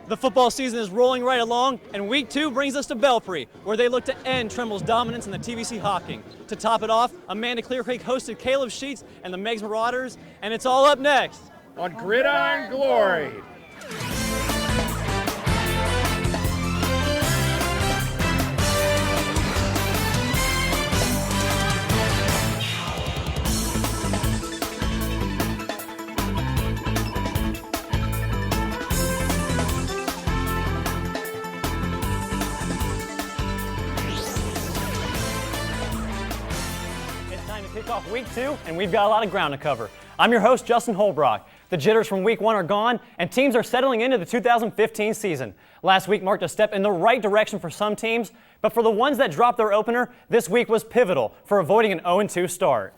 The football season is rolling right along, and week 2 brings us to Belpre, where they look to end Trimble's dominance in the TVC Hawking. To top it off, Amanda Clear Creek hosted Caleb Sheets and the Meigs Marauders, and it's all up next on Gridiron Glory. Kick off week 2, and we've got a lot of ground to cover. I'm your host, Justin Holbrook. The jitters from week 1 are gone, and teams are settling into the 2015 season. Last week marked a step in the right direction for some teams, but for the ones that dropped their opener, this week was pivotal for avoiding an 0-2 start.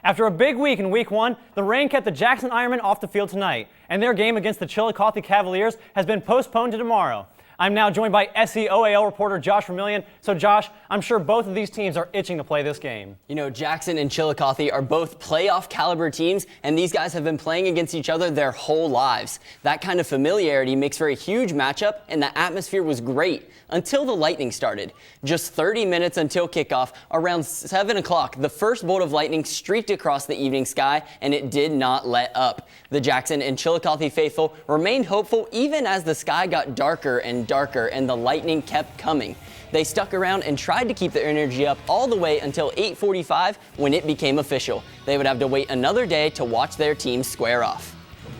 After a big week in week 1, the rain kept the Jackson Ironmen off the field tonight, and their game against the Chillicothe Cavaliers has been postponed to tomorrow. I'm now joined by SEOAL reporter Josh Vermillion. So Josh, I'm sure both of these teams are itching to play this game. You know, Jackson and Chillicothe are both playoff caliber teams, and these guys have been playing against each other their whole lives. That kind of familiarity makes for a huge matchup, and the atmosphere was great until the lightning started. Just 30 minutes until kickoff, around 7 o'clock, the first bolt of lightning streaked across the evening sky, and it did not let up. The Jackson and Chillicothe faithful remained hopeful even as the sky got darker and darker and the lightning kept coming. They stuck around and tried to keep their energy up all the way until 8:45 when it became official. They would have to wait another day to watch their team square off.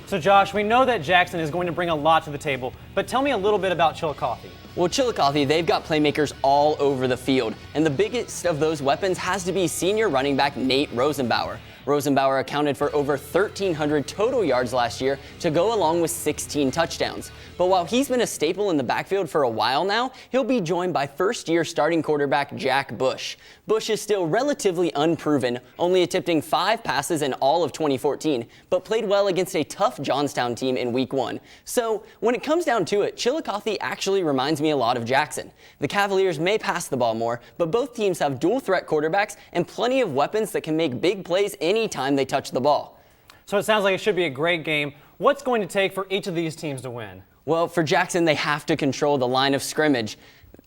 So Josh, we know that Jackson is going to bring a lot to the table, but tell me a little bit about Chillicothe. Well, Chillicothe, they've got playmakers all over the field, and the biggest of those weapons has to be senior running back Nate Rosenbauer. Rosenbauer accounted for over 1,300 total yards last year to go along with 16 touchdowns. But while he's been a staple in the backfield for a while now, he'll be joined by first-year starting quarterback Jack Bush. Bush is still relatively unproven, only attempting 5 passes in all of 2014, but played well against a tough Johnstown team in week 1. So when it comes down to it, Chillicothe actually reminds me a lot of Jackson. The Cavaliers may pass the ball more, but both teams have dual-threat quarterbacks and plenty of weapons that can make big plays anytime they touch the ball. So it sounds like it should be a great game. What's going to take for each of these teams to win? Well, for Jackson, they have to control the line of scrimmage.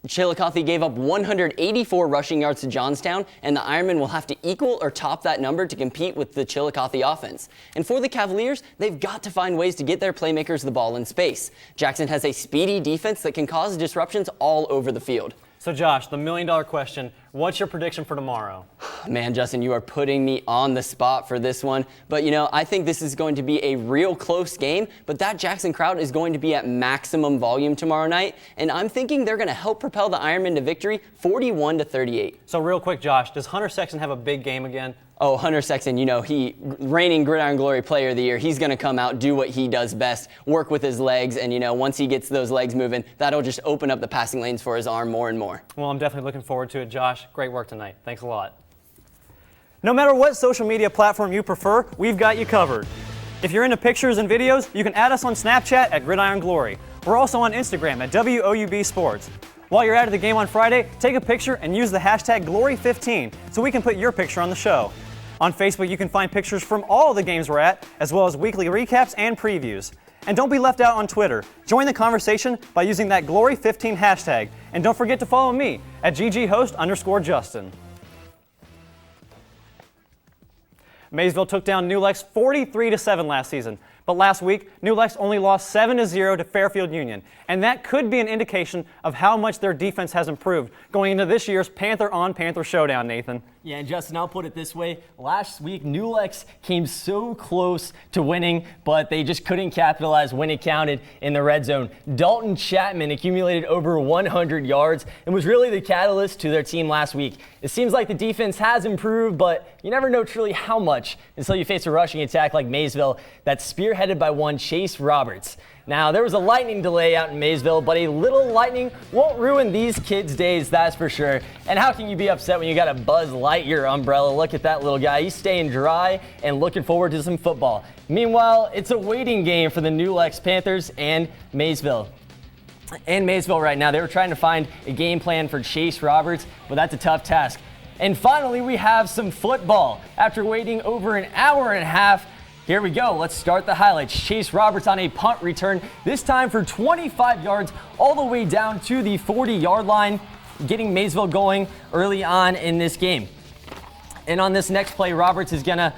Chillicothe gave up 184 rushing yards to Johnstown, and the Ironmen will have to equal or top that number to compete with the Chillicothe offense. And for the Cavaliers, they've got to find ways to get their playmakers the ball in space. Jackson has a speedy defense that can cause disruptions all over the field. So Josh, the million-dollar question, what's your prediction for tomorrow? Man, Justin, you are putting me on the spot for this one. But, you know, I think this is going to be a real close game, but that Jackson crowd is going to be at maximum volume tomorrow night, and I'm thinking they're going to help propel the Ironmen to victory 41-38. So real quick, Josh, does Hunter Sexton have a big game again? Oh, Hunter Sexton, you know, he reigning Gridiron Glory Player of the Year. He's going to come out, do what he does best, work with his legs, and, you know, once he gets those legs moving, that'll just open up the passing lanes for his arm more and more. Well, I'm definitely looking forward to it, Josh. Great work tonight. Thanks a lot. No matter what social media platform you prefer, we've got you covered. If you're into pictures and videos, you can add us on Snapchat at Gridiron Glory. We're also on Instagram at WOUB Sports. While you're out of the game on Friday, take a picture and use the hashtag Glory15 so we can put your picture on the show. On Facebook, you can find pictures from all the games we're at, as well as weekly recaps and previews. And don't be left out on Twitter. Join the conversation by using that Glory15 hashtag. And don't forget to follow me at gghost_Justin. Maysville took down New Lex 43-7 last season. But last week, New Lex only lost 7-0 to Fairfield Union, and that could be an indication of how much their defense has improved going into this year's Panther-on-Panther showdown, Nathan. Yeah, and Justin, I'll put it this way. Last week, New Lex came so close to winning, but they just couldn't capitalize when it counted in the red zone. Dalton Chapman accumulated over 100 yards and was really the catalyst to their team last week. It seems like the defense has improved, but you never know truly how much until you face a rushing attack like Maysville that's spearheaded by one Chase Roberts. Now, there was a lightning delay out in Maysville, but a little lightning won't ruin these kids' days, that's for sure. And how can you be upset when you got a Buzz Lightyear umbrella? Look at that little guy. He's staying dry and looking forward to some football. Meanwhile, it's a waiting game for the New Lex Panthers and Maysville. In Maysville right now, they were trying to find a game plan for Chase Roberts, but that's a tough task. And finally, we have some football. After waiting over an hour and a half, Here we go. Let's start the highlights. Chase Roberts on a punt return, this time for 25 yards, all the way down to the 40-yard line, getting Maysville going early on in this game. And on this next play, Roberts is going to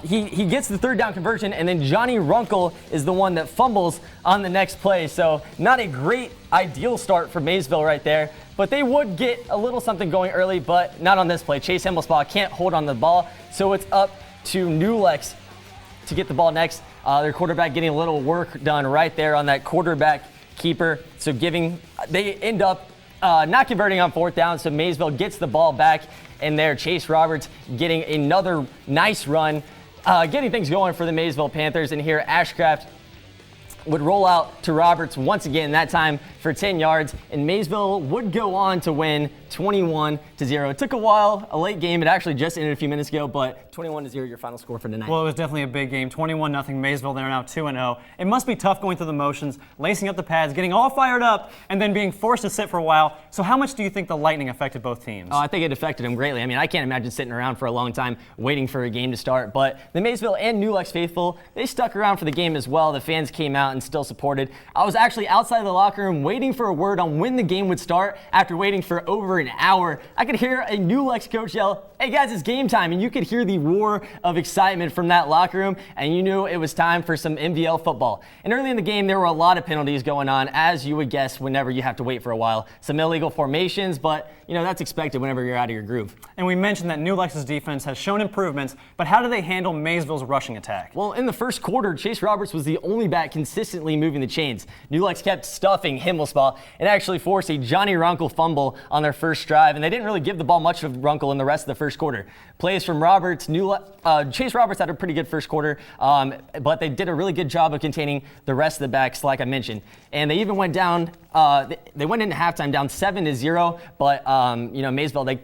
he gets the third down conversion, and then Johnny Runkle is the one that fumbles on the next play. So not a great ideal start for Maysville right there, but they would get a little something going early, but not on this play. Chase Himmelspah can't hold on the ball, so it's up to New Lex to get the ball next. Their quarterback getting a little work done right there on that quarterback keeper. So they end up not converting on fourth down, so Maysville gets the ball back. And there, Chase Roberts getting another nice run, getting things going for the Maysville Panthers. And here, Ashcraft would roll out to Roberts once again, that time for 10 yards. And Maysville would go on to win 21-0. It took a while, a late game. It actually just ended a few minutes ago, but 21-0, your final score for tonight. Well, it was definitely a big game. 21-0 Maysville. They're now 2-0. It must be tough going through the motions, lacing up the pads, getting all fired up, and then being forced to sit for a while. So how much do you think the Lightning affected both teams? Oh, I think it affected them greatly. I mean, I can't imagine sitting around for a long time waiting for a game to start. But the Maysville and New Lex faithful, they stuck around for the game as well. The fans came out and still supported. I was actually outside the locker room waiting for a word on when the game would start after waiting for over an hour. I could hear a New Lex coach yell, "Hey guys, it's game time," and you could hear the roar of excitement from that locker room, and you knew it was time for some MVL football. And early in the game, there were a lot of penalties going on, as you would guess whenever you have to wait for a while. Some illegal formations, but that's expected whenever you're out of your groove. And we mentioned that New Lex's defense has shown improvements, but how do they handle Maysville's rushing attack? Well, in the first quarter, Chase Roberts was the only back consistently moving the chains. New Lex kept stuffing Himmelsbach and actually forced a Johnny Runkle fumble on their first drive, and they didn't really give the ball much of Runkle in the rest of the first quarter. Plays from Roberts, Chase Roberts had a pretty good first quarter, but they did a really good job of containing the rest of the backs, like I mentioned. And they even went down, they went into halftime down 7-0, but Maysville, they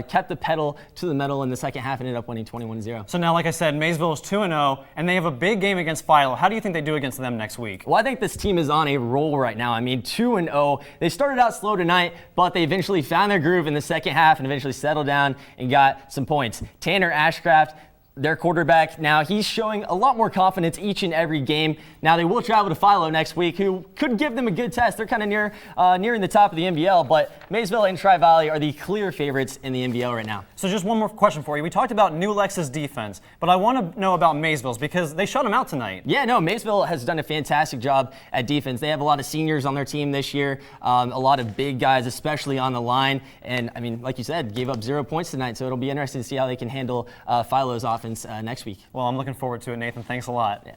kept the pedal to the metal in the second half and ended up winning 21-0. So now, like I said, Maysville is 2-0, and they have a big game against Philo. How do you think they do against them next week? Well, I think this team is on a roll right now. I mean, 2-0. They started out slow tonight, but they eventually found their groove in the second half and eventually settled down and got some points. Tanner Ashcraft, their quarterback, now he's showing a lot more confidence each and every game. Now they will travel to Philo next week, who could give them a good test. They're kind of nearing the top of the MVL, but Maysville and Tri-Valley are the clear favorites in the MVL right now. So just one more question for you. We talked about New Lex's defense, but I want to know about Maysville's because they shut them out tonight. Yeah, no, Maysville has done a fantastic job at defense. They have a lot of seniors on their team this year, a lot of big guys, especially on the line. And, I mean, like you said, gave up 0 points tonight, so it'll be interesting to see how they can handle Philo's offense next week. Well, I'm looking forward to it, Nathan. Thanks a lot. Yeah.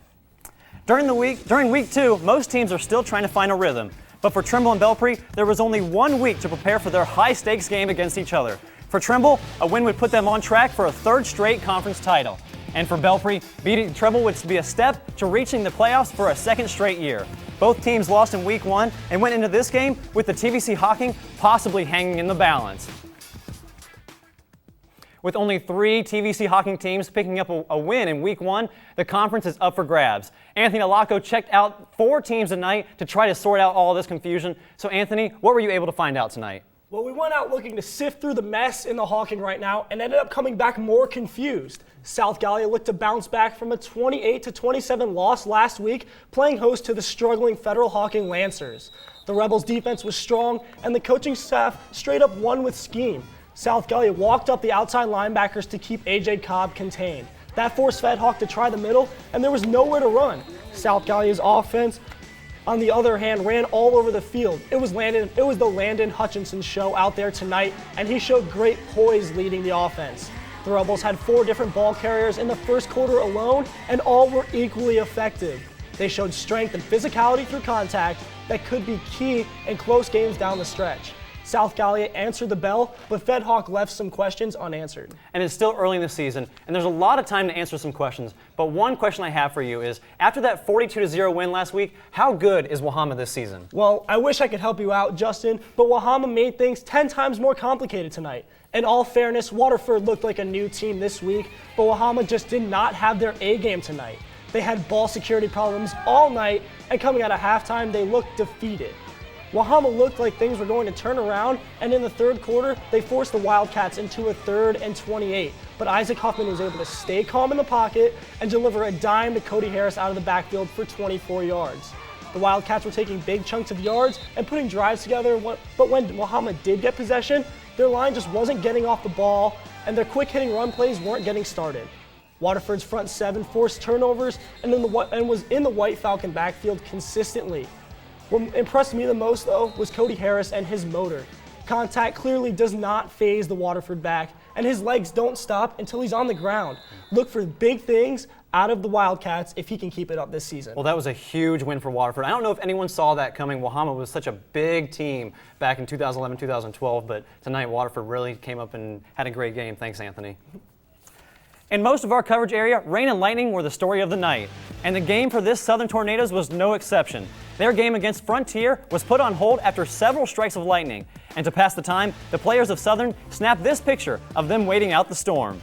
During week 2, most teams are still trying to find a rhythm. But for Trimble and Belpre, there was only 1 week to prepare for their high-stakes game against each other. For Trimble, a win would put them on track for a 3rd straight conference title. And for Belpre, beating Trimble would be a step to reaching the playoffs for a 2nd straight year. Both teams lost in week 1 and went into this game with the TVC Hawking possibly hanging in the balance. With only 3 TVC Hawking teams picking up a win in week 1, the conference is up for grabs. Anthony Alaco checked out 4 teams tonight to try to sort out all this confusion. So Anthony, what were you able to find out tonight? Well, we went out looking to sift through the mess in the Hawking right now and ended up coming back more confused. South Gallia looked to bounce back from a 28-27 loss last week, playing host to the struggling Federal Hawking Lancers. The Rebels' defense was strong, and the coaching staff straight up won with scheme. South Gallia walked up the outside linebackers to keep A.J. Cobb contained. That forced Fed Hawk to try the middle, and there was nowhere to run. South Gallia's offense, on the other hand, ran all over the field. It was the Landon Hutchinson show out there tonight, and he showed great poise leading the offense. The Rebels had 4 different ball carriers in the first quarter alone, and all were equally effective. They showed strength and physicality through contact that could be key in close games down the stretch. South Gallia answered the bell, but Fed Hawk left some questions unanswered. And it's still early in the season, and there's a lot of time to answer some questions. But one question I have for you is, after that 42-0 win last week, how good is Wahama this season? Well, I wish I could help you out, Justin, but Wahama made things 10 times more complicated tonight. In all fairness, Waterford looked like a new team this week, but Wahama just did not have their A game tonight. They had ball security problems all night, and coming out of halftime, they looked defeated. Wahama looked like things were going to turn around, and in the third quarter, they forced the Wildcats into a 3rd and 28. But Isaac Huffman was able to stay calm in the pocket and deliver a dime to Cody Harris out of the backfield for 24 yards. The Wildcats were taking big chunks of yards and putting drives together, but when Wahama did get possession, their line just wasn't getting off the ball, and their quick-hitting run plays weren't getting started. Waterford's front 7 forced turnovers and was in the White Falcon backfield consistently. What impressed me the most, though, was Cody Harris and his motor. Contact clearly does not faze the Waterford back, and his legs don't stop until he's on the ground. Look for big things out of the Wildcats if he can keep it up this season. Well, that was a huge win for Waterford. I don't know if anyone saw that coming. Wahama was such a big team back in 2011, 2012, but tonight Waterford really came up and had a great game. Thanks, Anthony. In most of our coverage area, rain and lightning were the story of the night, and the game for this Southern Tornadoes was no exception. Their game against Frontier was put on hold after several strikes of lightning, and to pass the time, the players of Southern snapped this picture of them waiting out the storm.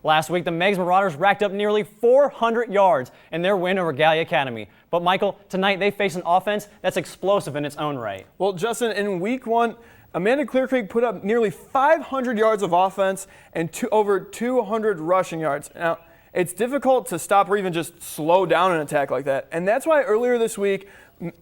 Last week, the Meigs Marauders racked up nearly 400 yards in their win over Gallia Academy. But Michael, tonight they face an offense that's explosive in its own right. Well, Justin, in week 1, Amanda Clear Creek put up nearly 500 yards of offense and over 200 rushing yards. Now, it's difficult to stop or even just slow down an attack like that. And that's why earlier this week,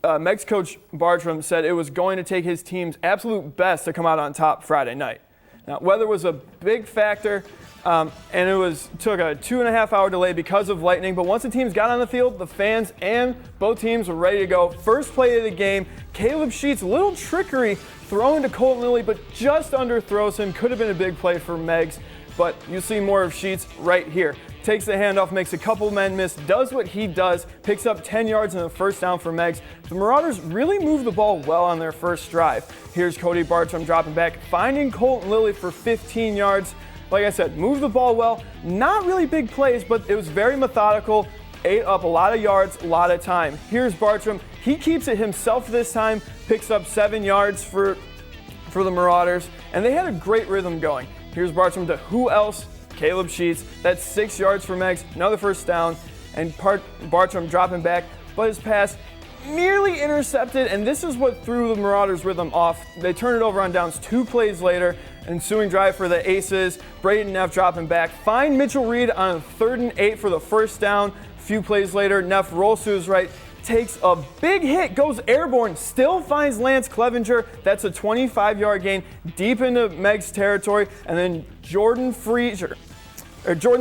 Meigs coach Bartram said it was going to take his team's absolute best to come out on top Friday night. Now, weather was a big factor, and it took a 2.5-hour delay because of lightning. But once the teams got on the field, the fans and both teams were ready to go. First play of the game, Caleb Sheets, a little trickery throwing to Colton Lilly, but just underthrows him. Could have been a big play for Meigs, but you'll see more of Sheets right here. Takes the handoff, makes a couple men miss, does what he does, picks up 10 yards and a first down for Meigs. The Marauders really moved the ball well on their first drive. Here's Cody Bartram dropping back, finding Colton Lilly for 15 yards. Like I said, moved the ball well. Not really big plays, but it was very methodical. Ate up a lot of yards, a lot of time. Here's Bartram. He keeps it himself this time, picks up 7 yards for the Marauders, and they had a great rhythm going. Here's Bartram to who else? Caleb Sheets. That's 6 yards for Meigs, another first down, and Bartram dropping back, but his pass nearly intercepted, and this is what threw the Marauders' rhythm off. They turned it over on downs 2 plays later. Ensuing drive for the Aces. Braden Neff dropping back. Find Mitchell Reed on a 3rd and 8 for the first down. A few plays later, Neff rolls to his right, takes a big hit, goes airborne, still finds Lance Clevenger. That's a 25-yard gain deep into Meigs territory, and then Jordan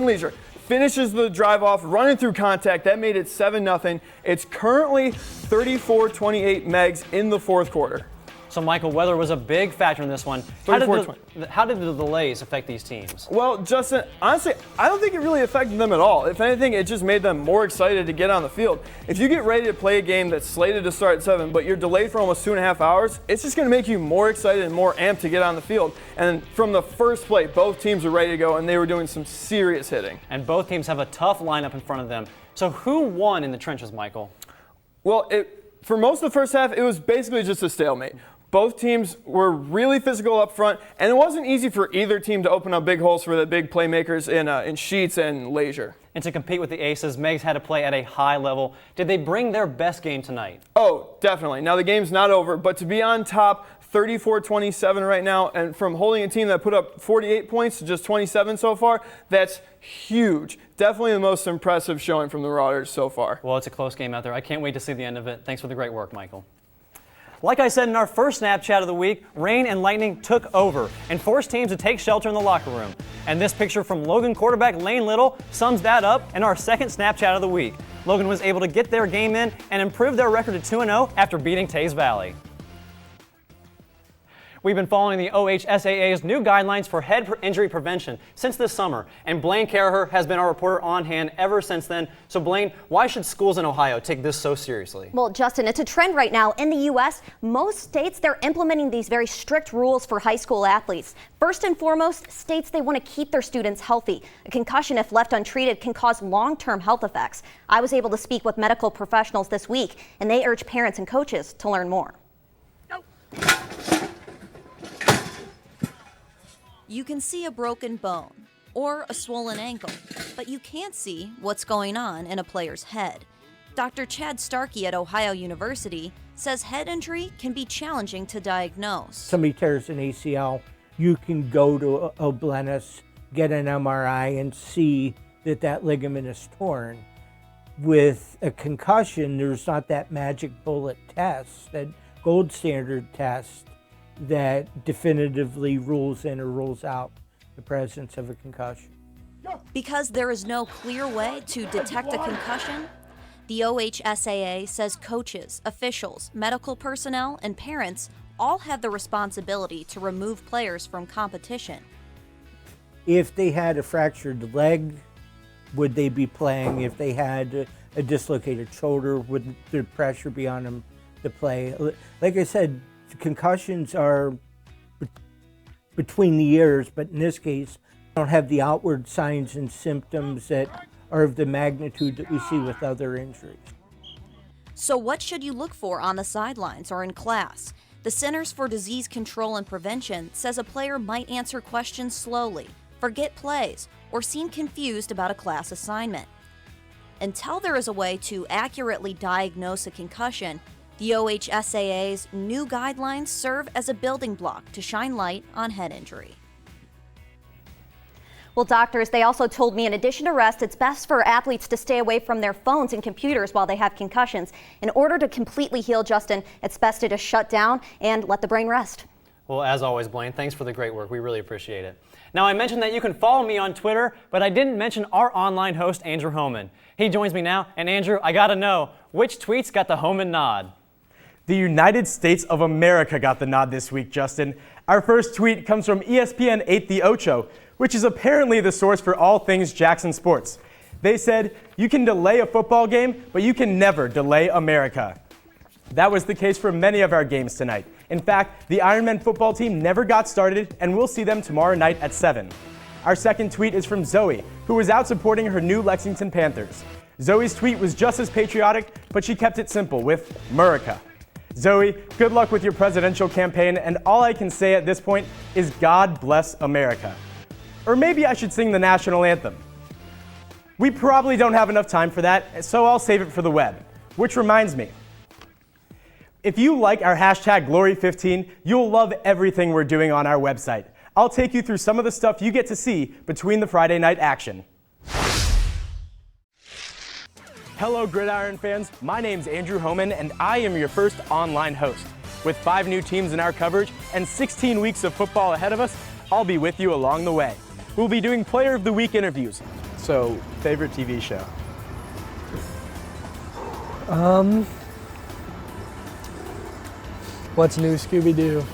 Leisure finishes the drive off, running through contact. That made it 7-0. It's currently 34-28 Meigs in the 4th quarter. So, Michael, weather was a big factor in this one. How did the delays affect these teams? Well, Justin, honestly, I don't think it really affected them at all. If anything, it just made them more excited to get on the field. If you get ready to play a game that's slated to start at 7, but you're delayed for almost 2.5 hours, it's just going to make you more excited and more amped to get on the field. And from the first play, both teams were ready to go, and they were doing some serious hitting. And both teams have a tough lineup in front of them. So who won in the trenches, Michael? Well, for most of the first half, it was basically just a stalemate. Both teams were really physical up front, and it wasn't easy for either team to open up big holes for the big playmakers in Sheets and Leisure. And to compete with the Aces, Meigs had to play at a high level. Did they bring their best game tonight? Oh, definitely. Now the game's not over, but to be on top 34-27 right now, and from holding a team that put up 48 points to just 27 so far, that's huge. Definitely the most impressive showing from the Marauders so far. Well, it's a close game out there. I can't wait to see the end of it. Thanks for the great work, Michael. Like I said in our first Snapchat of the week, rain and lightning took over and forced teams to take shelter in the locker room. And this picture from Logan quarterback Lane Little sums that up in our second Snapchat of the week. Logan was able to get their game in and improve their record to 2-0 after beating Tays Valley. We've been following the OHSAA's new guidelines for head injury prevention since this summer, and Blaine Carraher has been our reporter on hand ever since then. So Blaine, why should schools in Ohio take this so seriously? Well, Justin, it's a trend right now in the U.S. Most states, they're implementing these very strict rules for high school athletes. First and foremost, states, they want to keep their students healthy. A concussion, if left untreated, can cause long-term health effects. I was able to speak with medical professionals this week, and they urge parents and coaches to learn more. You can see a broken bone or a swollen ankle, but you can't see what's going on in a player's head. Dr. Chad Starkey at Ohio University says head injury can be challenging to diagnose. Somebody tears an ACL, you can go to Oblenis, get an MRI, and see that that ligament is torn. With a concussion, there's not that magic bullet test, that gold standard test that definitively rules in or rules out the presence of a concussion. Because there is no clear way to detect a concussion, the OHSAA says coaches, officials, medical personnel, and parents all have the responsibility to remove players from competition. If they had a fractured leg, would they be playing? If they had a dislocated shoulder, would the pressure be on them to play? Like I said, concussions are between the ears, but in this case, don't have the outward signs and symptoms that are of the magnitude that we see with other injuries. So what should you look for on the sidelines or in class? The Centers for Disease Control and Prevention says a player might answer questions slowly, forget plays, or seem confused about a class assignment. Until there is a way to accurately diagnose a concussion, the OHSAA's new guidelines serve as a building block to shine light on head injury. Well, doctors, they also told me in addition to rest, it's best for athletes to stay away from their phones and computers while they have concussions. In order to completely heal, Justin, it's best to just shut down and let the brain rest. Well, as always, Blaine, thanks for the great work. We really appreciate it. Now, I mentioned that you can follow me on Twitter, but I didn't mention our online host, Andrew Homan. He joins me now. And Andrew, I gotta know, which tweets got the Homan nod? The United States of America got the nod this week, Justin. Our first tweet comes from ESPN 8 The Ocho, which is apparently the source for all things Jackson sports. They said, you can delay a football game, but you can never delay America. That was the case for many of our games tonight. In fact, the Ironmen football team never got started, and we'll see them tomorrow night at 7. Our second tweet is from Zoe, who was out supporting her new Lexington Panthers. Zoe's tweet was just as patriotic, but she kept it simple with America. Zoe, good luck with your presidential campaign, and all I can say at this point is God bless America. Or maybe I should sing the national anthem. We probably don't have enough time for that, so I'll save it for the web. Which reminds me, if you like our hashtag Glory15, you'll love everything we're doing on our website. I'll take you through some of the stuff you get to see between the Friday night action. Hello, Gridiron fans. My name's Andrew Homan, and I am your first online host. With 5 new teams in our coverage and 16 weeks of football ahead of us, I'll be with you along the way. We'll be doing Player of the Week interviews. So, favorite TV show? What's new, Scooby-Doo?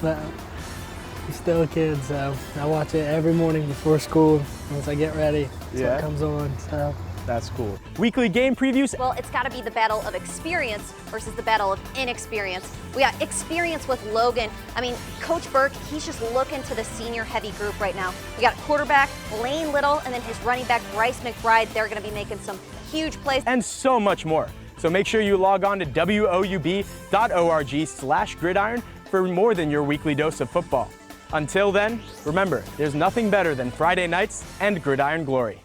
But I'm still a kid, so I watch it every morning before school once I get ready. So it comes on, so. That's cool. Weekly game previews. Well, it's got to be the battle of experience versus the battle of inexperience. We got experience with Logan. I mean, Coach Burke, he's just looking to the senior heavy group right now. We got quarterback Lane Little and then his running back Bryce McBride. They're going to be making some huge plays. And so much more. So make sure you log on to woub.org/gridiron for more than your weekly dose of football. Until then, remember, there's nothing better than Friday nights and Gridiron Glory.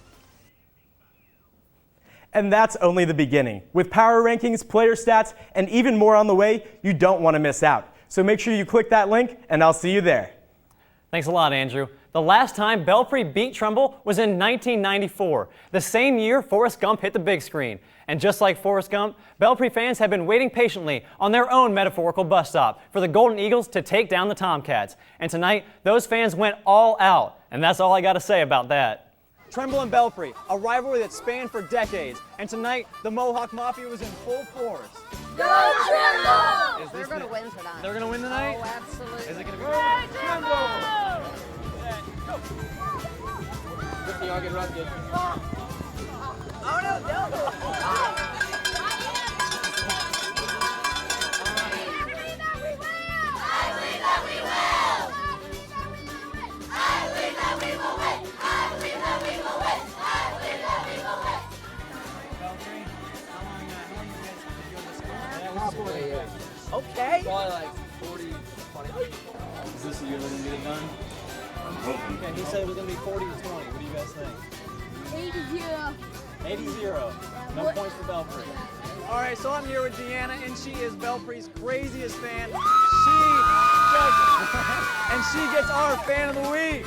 And that's only the beginning. With power rankings, player stats, and even more on the way, you don't want to miss out. So make sure you click that link, and I'll see you there. Thanks a lot, Andrew. The last time Belpre beat Trimble was in 1994, the same year Forrest Gump hit the big screen. And just like Forrest Gump, Belpre fans have been waiting patiently on their own metaphorical bus stop for the Golden Eagles to take down the Tomcats. And tonight, those fans went all out, and that's all I got to say about that. Trimble and Belpre, a rivalry that spanned for decades, and tonight the Mohawk Mafia was in full force. Go Trimble! They're going to win tonight. They're going to win tonight? Oh, absolutely. Is it going to be Trimble! Y'all get rusted. Oh, no. Okay. Probably like 40, 20. Is this the year they're going to get it done? I'm hoping. Okay, he said it was going to be 40 to 20. What do you guys think? 80 here. 80. No points for Belpre. All right, so I'm here with Deanna, and she is Belpre's craziest fan. She gets our fan of the week.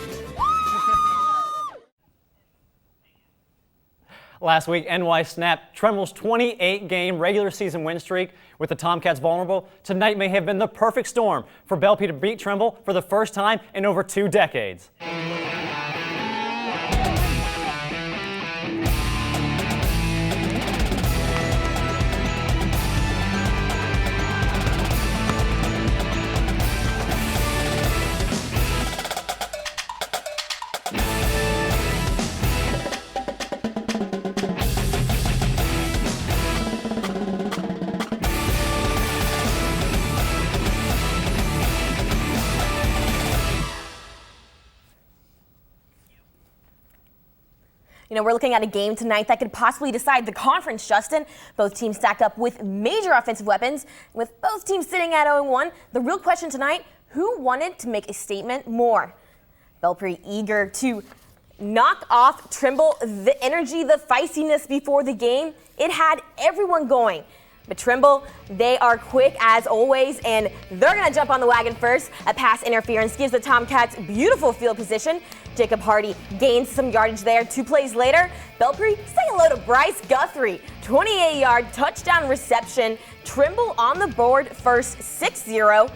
Last week, NY snapped Trimble's 28-game regular season win streak with the Tomcats vulnerable. Tonight may have been the perfect storm for Belpre to beat Trimble for the first time in over 2 decades. You know, we're looking at a game tonight that could possibly decide the conference, Justin. Both teams stacked up with major offensive weapons. With both teams sitting at 0-1, the real question tonight, who wanted to make a statement more? Belpre eager to knock off Trimble. The energy, the feistiness before the game, it had everyone going. But Trimble, they are quick as always, and they're going to jump on the wagon first. A pass interference gives the Tomcats beautiful field position. Jacob Hardy gains some yardage there. 2 plays later, Belpre say hello to Bryce Guthrie. 28-yard touchdown reception. Trimble on the board first, 6-0.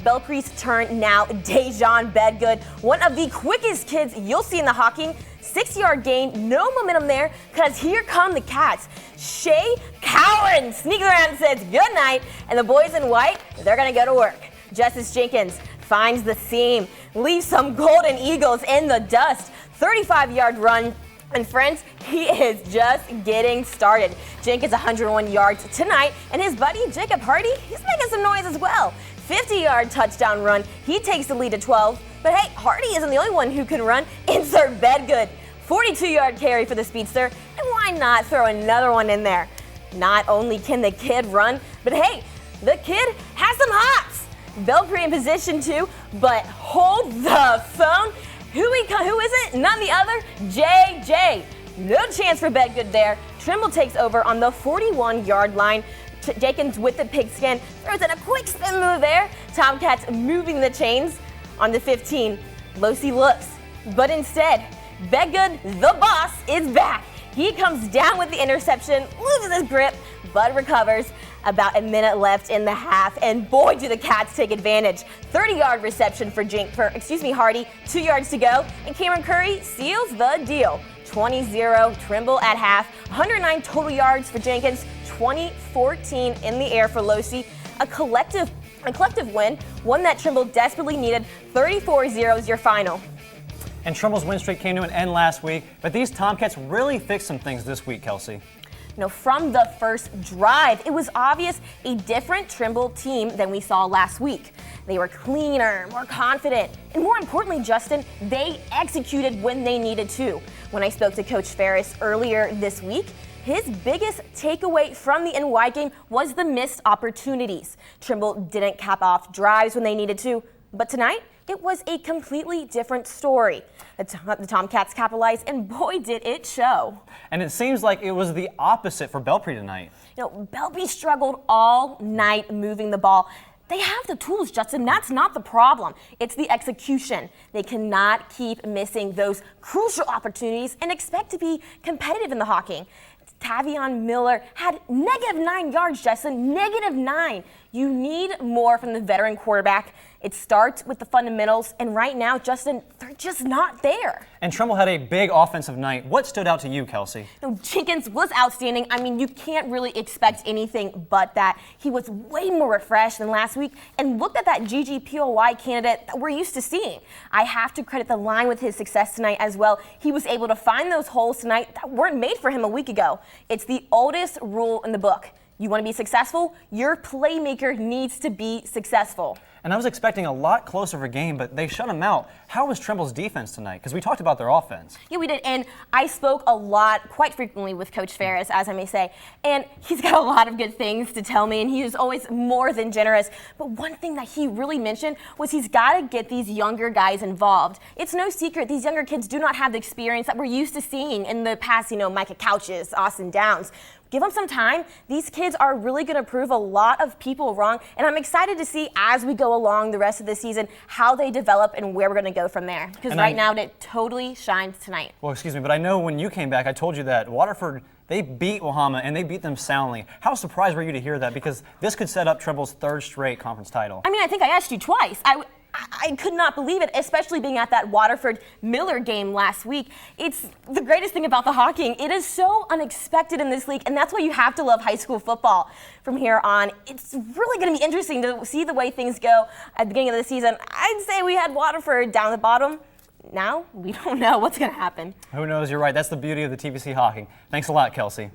Belpre's turn now. Dejon Bedgood, one of the quickest kids you'll see in the Hawking. 6-yard gain, no momentum there, because here come the Cats. Shea Cowan sneaks around and says good night, and the boys in white, they're going to go to work. Justice Jenkins finds the seam, leaves some Golden Eagles in the dust. 35-yard run. And friends, he is just getting started. Jenkins 101 yards tonight, and his buddy Jacob Hardy, he's making some noise as well. 50-yard touchdown run. He takes the lead to 12. But hey, Hardy isn't the only one who can run. Insert Bedgood. 42-yard carry for the speedster. And why not throw another one in there? Not only can the kid run, but hey, the kid has some hops. Belpre in position too, but hold the phone. Who is it? None the other. JJ. No chance for Bedgood there. Trimble takes over on the 41-yard line. Jenkins with the pigskin, throws in a quick spin move there. Tomcats moving the chains on the 15. Losi looks, but instead, Bedgood, the boss, is back. He comes down with the interception, loses his grip, but recovers. About a minute left in the half, and boy, do the Cats take advantage. 30-yard reception for Hardy, 2 yards to go, and Cameron Curry seals the deal. 20-0 Trimble at half, 109 total yards for Jenkins, 20-14 in the air for Losi. A collective win, one that Trimble desperately needed. 34-0 is your final. And Trimble's win streak came to an end last week, but these Tomcats really fixed some things this week, Kelsey. You know, from the first drive, it was obvious a different Trimble team than we saw last week. They were cleaner, more confident, and more importantly, Justin, they executed when they needed to. When I spoke to Coach Ferris earlier this week, his biggest takeaway from the NY game was the missed opportunities. Trimble didn't cap off drives when they needed to, but tonight, it was a completely different story. The Tomcats capitalized, and boy, did it show. And it seems like it was the opposite for Belpre tonight. You know, Belpre struggled all night moving the ball. They have the tools, Justin. That's not the problem. It's the execution. They cannot keep missing those crucial opportunities and expect to be competitive in the Hawking. Tavion Miller had -9 yards, Justin, -9. You need more from the veteran quarterback. It starts with the fundamentals, and right now, Justin, they're just not there. And Trimble had a big offensive night. What stood out to you, Kelsey? No, Jenkins was outstanding. I mean, you can't really expect anything but that. He was way more refreshed than last week, and looked at that GGPOY candidate that we're used to seeing. I have to credit the line with his success tonight as well. He was able to find those holes tonight that weren't made for him a week ago. It's the oldest rule in the book. You want to be successful? Your playmaker needs to be successful. and I was expecting a lot closer of a game, but they shut them out. How was Trimble's defense tonight? Because we talked about their offense. Yeah, we did, and I spoke a lot, quite frequently with Coach Ferris, as I may say, and he's got a lot of good things to tell me, and he is always more than generous. But one thing that he really mentioned was he's got to get these younger guys involved. It's no secret these younger kids do not have the experience that we're used to seeing in the past, Micah Couches, Austin Downs. Give them some time. These kids are really going to prove a lot of people wrong, and I'm excited to see as we go along the rest of the season how they develop and where we're going to go from there. Because right now it totally shines tonight. Well, excuse me, but I know when you came back, I told you that Waterford, they beat Wahama, and they beat them soundly. How surprised were you to hear that? Because this could set up Trimble's third straight conference title. I think I asked you twice. I could not believe it, especially being at that Waterford-Miller game last week. It's the greatest thing about the Hawking. It is so unexpected in this league, and that's why you have to love high school football from here on. It's really going to be interesting to see the way things go at the beginning of the season. I'd say we had Waterford down the bottom. Now, we don't know what's going to happen. Who knows? You're right. That's the beauty of the TVC Hawking. Thanks a lot, Kelsey.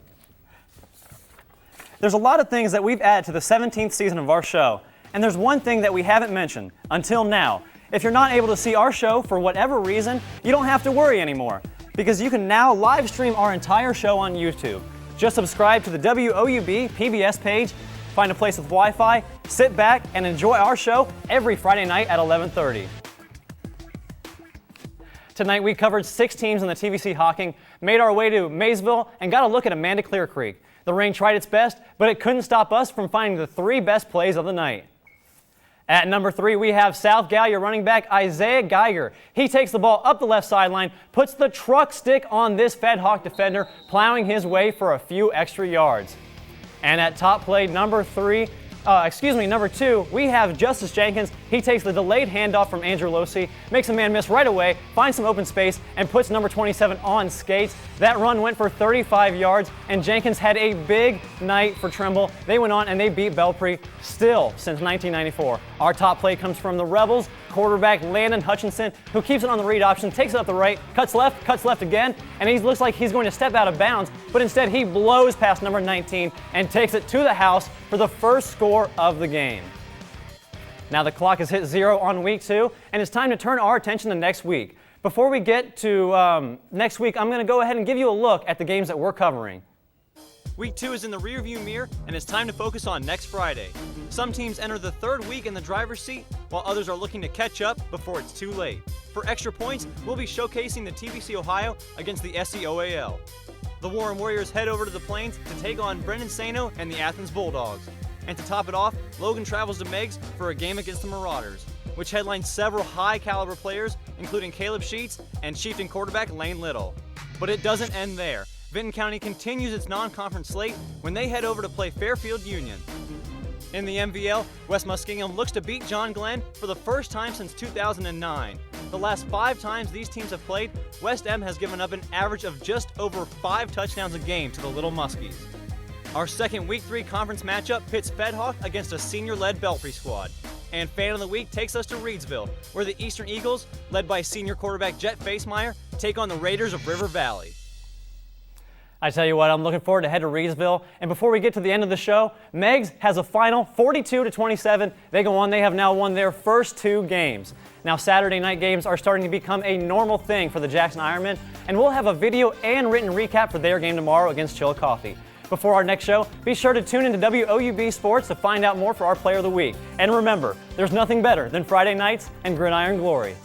There's a lot of things that we've added to the 17th season of our show. And there's one thing that we haven't mentioned until now. If you're not able to see our show for whatever reason, you don't have to worry anymore, because you can now live stream our entire show on YouTube. Just subscribe to the WOUB PBS page, find a place with Wi-Fi, sit back, and enjoy our show every Friday night at 11:30. Tonight we covered 6 teams in the TVC Hawking, made our way to Maysville, and got a look at Amanda Clear Creek. The rain tried its best, but it couldn't stop us from finding the 3 best plays of the night. At number 3, we have South Gallia running back Isaiah Geiger. He takes the ball up the left sideline, puts the truck stick on this Fed Hawk defender, plowing his way for a few extra yards. And at top play number 2, we have Justice Jenkins. He takes the delayed handoff from Andrew Losi, makes a man miss right away, finds some open space, and puts number 27 on skates. That run went for 35 yards, and Jenkins had a big night for Trimble. They went on and they beat Belpre still since 1994. Our top play comes from the Rebels quarterback Landon Hutchinson, who keeps it on the read option, takes it up the right, cuts left again, and he looks like he's going to step out of bounds, but instead he blows past number 19 and takes it to the house for the first score of the game. Now the clock has hit 0 on week 2, and it's time to turn our attention to next week. Before we get to next week, I'm going to go ahead and give you a look at the games that we're covering. Week 2 is in the rearview mirror, and it's time to focus on next Friday. Some teams enter the 3rd week in the driver's seat, while others are looking to catch up before it's too late. For extra points, we'll be showcasing the TVC Ohio against the SCOAL. The Warren Warriors head over to the Plains to take on Brendan Sano and the Athens Bulldogs. And to top it off, Logan travels to Meigs for a game against the Marauders, which headlines several high-caliber players, including Caleb Sheets and Chieftain quarterback Lane Little. But it doesn't end there. Vinton County continues its non-conference slate when they head over to play Fairfield Union. In the MVL, West Muskingum looks to beat John Glenn for the first time since 2009. The last 5 times these teams have played, West M has given up an average of just over 5 touchdowns a game to the Little Muskies. Our second Week 3 conference matchup pits Fed Hawk against a senior-led Belpre squad. And Fan of the Week takes us to Reedsville, where the Eastern Eagles, led by senior quarterback Jet Facemeyer, take on the Raiders of River Valley. I tell you what, I'm looking forward to head to Reedsville. And before we get to the end of the show, Meigs has a final 42-27. They go on. They have now won their first 2 games. Now, Saturday night games are starting to become a normal thing for the Jackson Ironmen, and we'll have a video and written recap for their game tomorrow against Chillicothe. Before our next show, be sure to tune into WOUB Sports to find out more for our Player of the Week. And remember, there's nothing better than Friday nights and Gridiron Glory.